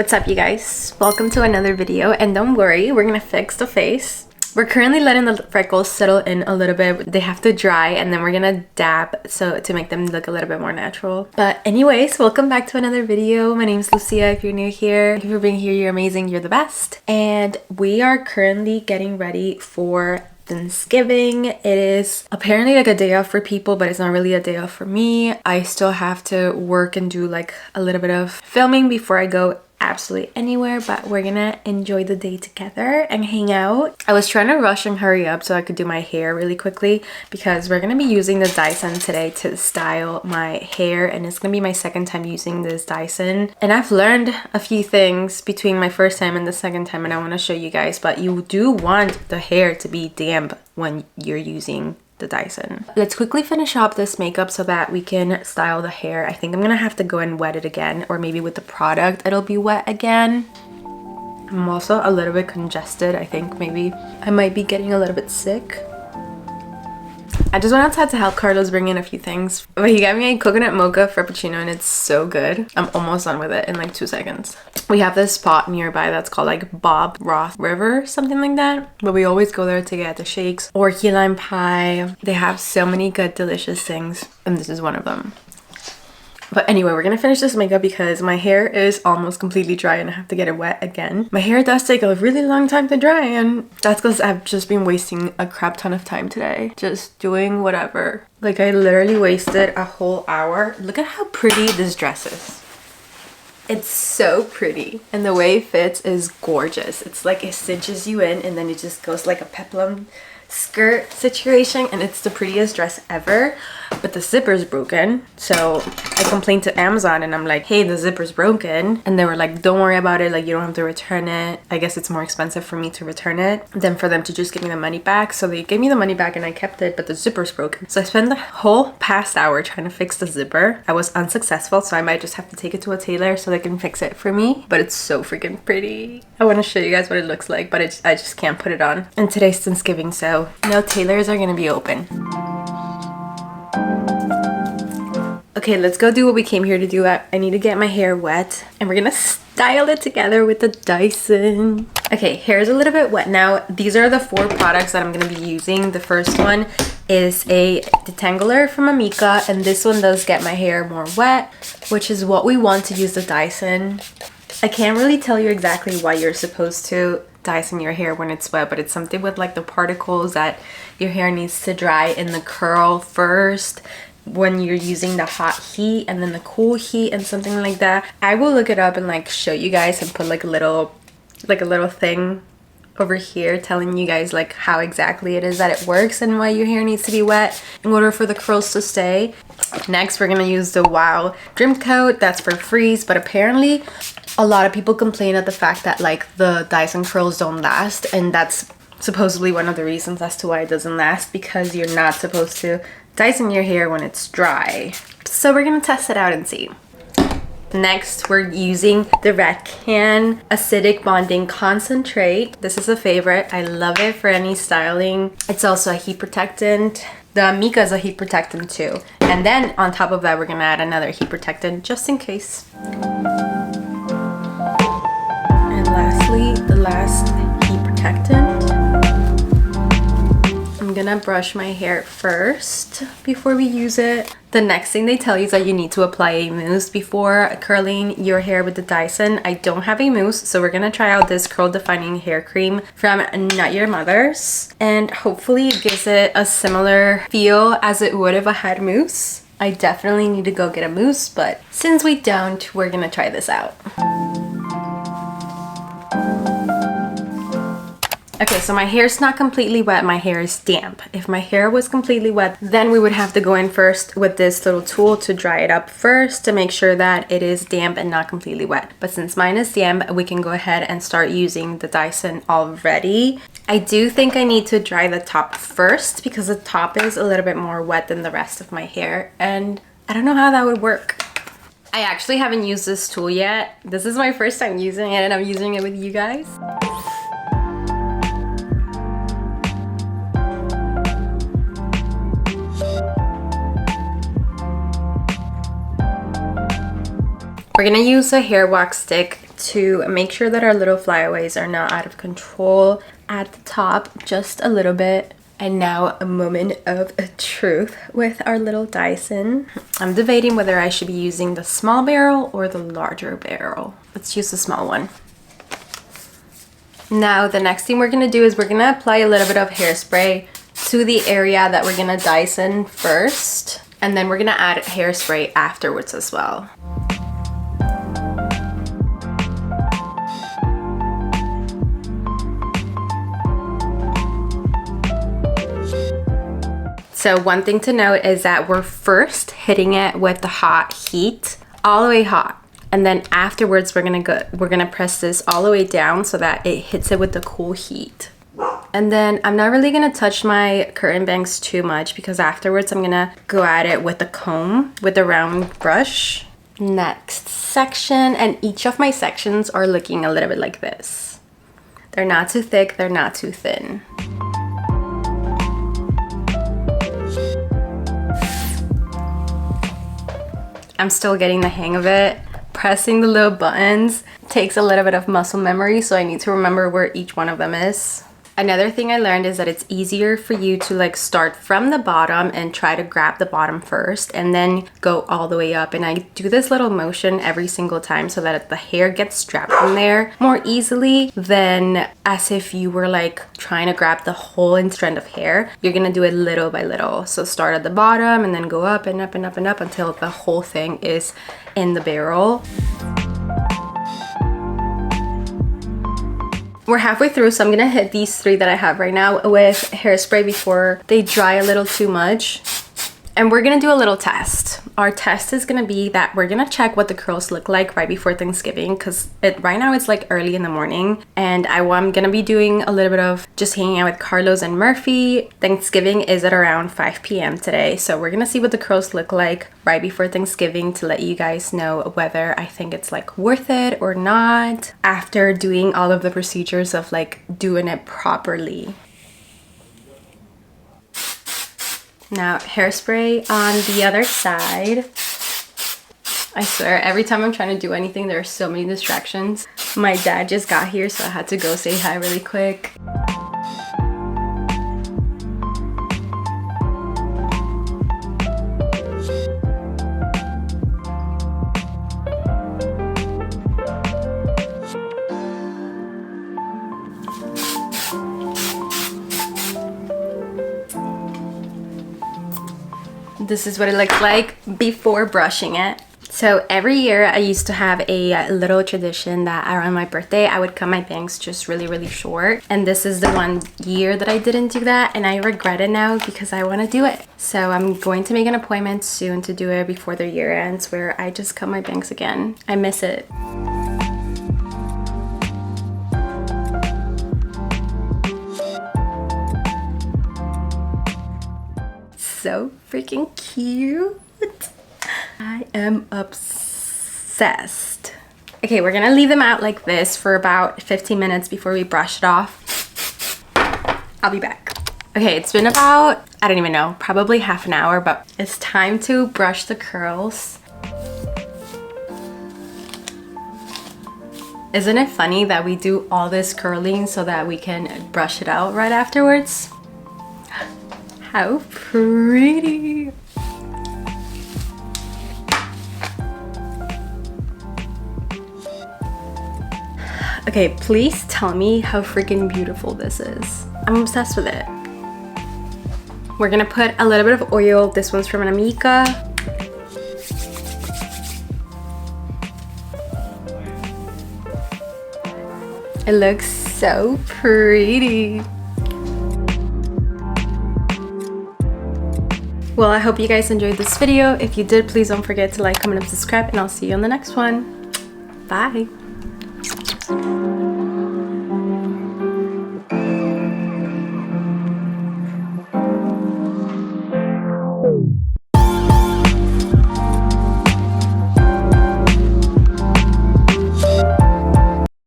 What's up, you guys? Welcome to another video, and don't worry, we're gonna fix the face. We're currently letting the freckles settle in a little bit. They have to dry, and then we're gonna dab to make them look a little bit more natural. But anyways, welcome back to another video. My name is Lucia. If you're new here, if you're being here, you're amazing, you're the best. And we are currently getting ready for Thanksgiving. It is apparently like a day off for people, but it's not really a day off for me. I still have to work and do like a little bit of filming before I go absolutely anywhere, but we're gonna enjoy the day together and hang out. I was trying to rush and hurry up so I could do my hair really quickly because we're gonna be using the Dyson today to style my hair, and it's gonna be my second time using this Dyson, and I've learned a few things between my first time and the second time, and I want to show you guys. But you do want the hair to be damp when you're using the Dyson. Let's quickly finish up this makeup so that we can style the hair. I think I'm gonna have to go and wet it again, or maybe with the product it'll be wet again. I'm also a little bit congested. I think maybe I might be getting a little bit sick. I just went outside to help Carlos bring in a few things, but he got me a coconut mocha frappuccino and it's so good. I'm almost done with it in like 2 seconds. We have this spot nearby that's called like Bob Ross River, something like that, but we always go there to get the shakes or key lime pie. They have so many good delicious things, and this is one of them. But anyway, we're gonna finish this makeup because my hair is almost completely dry and I have to get it wet again. My hair does take a really long time to dry, and that's because I've just been wasting a crap ton of time today just doing whatever. Like, I literally wasted a whole hour. Look at how pretty this dress is. It's so pretty, and the way it fits is gorgeous. It's like it cinches you in and then it just goes like a peplum skirt situation, and it's the prettiest dress ever. But the zipper's broken, so I complained to Amazon and I'm like, hey, the zipper's broken, and they were like, don't worry about it, like you don't have to return it. I guess it's more expensive for me to return it than for them to just give me the money back. So they gave me the money back and I kept it, but the zipper's broken. So I spent the whole past hour trying to fix the zipper. I was unsuccessful, so I might just have to take it to a tailor so they can fix it for me. But it's so freaking pretty. I want to show you guys what it looks like, but I just can't put it on. And today's Thanksgiving, so no tailors are gonna be open. Okay, let's go do what we came here to do. I need to get my hair wet, and we're gonna style it together with the Dyson. Okay, hair's a little bit wet now. These are the 4 products that I'm gonna be using. The first one is a detangler from Amika, and this one does get my hair more wet, which is what we want to use the Dyson. I can't really tell you exactly why you're supposed to Dyson your hair when it's wet, but it's something with like the particles that your hair needs to dry in the curl first when you're using the hot heat and then the cool heat and something like that. I will look it up and like show you guys and put like a little thing over here telling you guys like how exactly it is that it works and why your hair needs to be wet in order for the curls to stay. Next, we're gonna use the Wow Dream Coat. That's for freeze, but apparently a lot of people complain at the fact that like the Dyson curls don't last, and that's supposedly one of the reasons as to why it doesn't last, because you're not supposed to Dyson your hair when it's dry. So we're gonna test it out and see. Next, we're using the Red Can Acidic Bonding Concentrate. This is a favorite. I love it for any styling. It's also a heat protectant. The Amika is a heat protectant too. And then on top of that, we're gonna add another heat protectant just in case. And lastly, the last heat protectant. I'm gonna brush my hair first before we use it. The next thing they tell you is that you need to apply a mousse before curling your hair with the Dyson. I don't have a mousse, so we're gonna try out this curl defining hair cream from Not Your Mother's, and hopefully it gives it a similar feel as it would if I had mousse. I definitely need to go get a mousse, but since we don't, we're gonna try this out. Okay, so my hair's not completely wet, my hair is damp. If my hair was completely wet, then we would have to go in first with this little tool to dry it up first to make sure that it is damp and not completely wet. But since mine is damp, we can go ahead and start using the Dyson already. I do think I need to dry the top first because the top is a little bit more wet than the rest of my hair, and I don't know how that would work. I actually haven't used this tool yet. This is my first time using it, and I'm using it with you guys. We're gonna use a hair wax stick to make sure that our little flyaways are not out of control at the top, just a little bit. And now a moment of truth with our little Dyson. I'm debating whether I should be using the small barrel or the larger barrel. Let's use the small one. Now the next thing we're gonna do is we're gonna apply a little bit of hairspray to the area that we're gonna Dyson first, and then we're gonna add hairspray afterwards as well. So one thing to note is that we're first hitting it with the hot heat, all the way hot. And then afterwards we're gonna press this all the way down so that it hits it with the cool heat. And then I'm not really gonna touch my curtain bangs too much because afterwards I'm gonna go at it with the comb, with the round brush. Next section, and each of my sections are looking a little bit like this. They're not too thick, they're not too thin. I'm still getting the hang of it. Pressing the little buttons takes a little bit of muscle memory, so I need to remember where each one of them is. Another thing I learned is that it's easier for you to like start from the bottom and try to grab the bottom first and then go all the way up. And I do this little motion every single time so that the hair gets strapped in there more easily than as if you were like trying to grab the whole strand of hair. You're gonna do it little by little. So start at the bottom and then go up and up and up and up until the whole thing is in the barrel. We're halfway through, so I'm gonna hit these 3 that I have right now with hairspray before they dry a little too much. And we're gonna do a little test. Our test is gonna be that we're gonna check what the curls look like right before Thanksgiving, because right now it's like early in the morning, and I'm gonna be doing a little bit of just hanging out with Carlos and Murphy. Thanksgiving is at around 5 p.m. today, so we're gonna see what the curls look like right before Thanksgiving to let you guys know whether I think it's like worth it or not after doing all of the procedures of like doing it properly. Now, hairspray on the other side. I swear, every time I'm trying to do anything, there are so many distractions. My dad just got here, so I had to go say hi really quick. This is what it looks like before brushing it. So every year I used to have a little tradition that around my birthday I would cut my bangs just really short, and this is the one year that I didn't do that, and I regret it now because I want to do it. So I'm going to make an appointment soon to do it before the year ends, where I just cut my bangs again. I miss it. So freaking cute. I am obsessed. Okay, we're gonna leave them out like this for about 15 minutes before we brush it off. I'll be back. Okay, it's been about, I don't even know, probably half an hour, but it's time to brush the curls. Isn't it funny that we do all this curling so that we can brush it out right afterwards? How pretty! Okay, please tell me how freaking beautiful this is. I'm obsessed with it. We're gonna put a little bit of oil. This one's from an Amica. It looks so pretty. Well, I hope you guys enjoyed this video. If you did, please don't forget to like, comment, and subscribe, and I'll see you on the next one. Bye.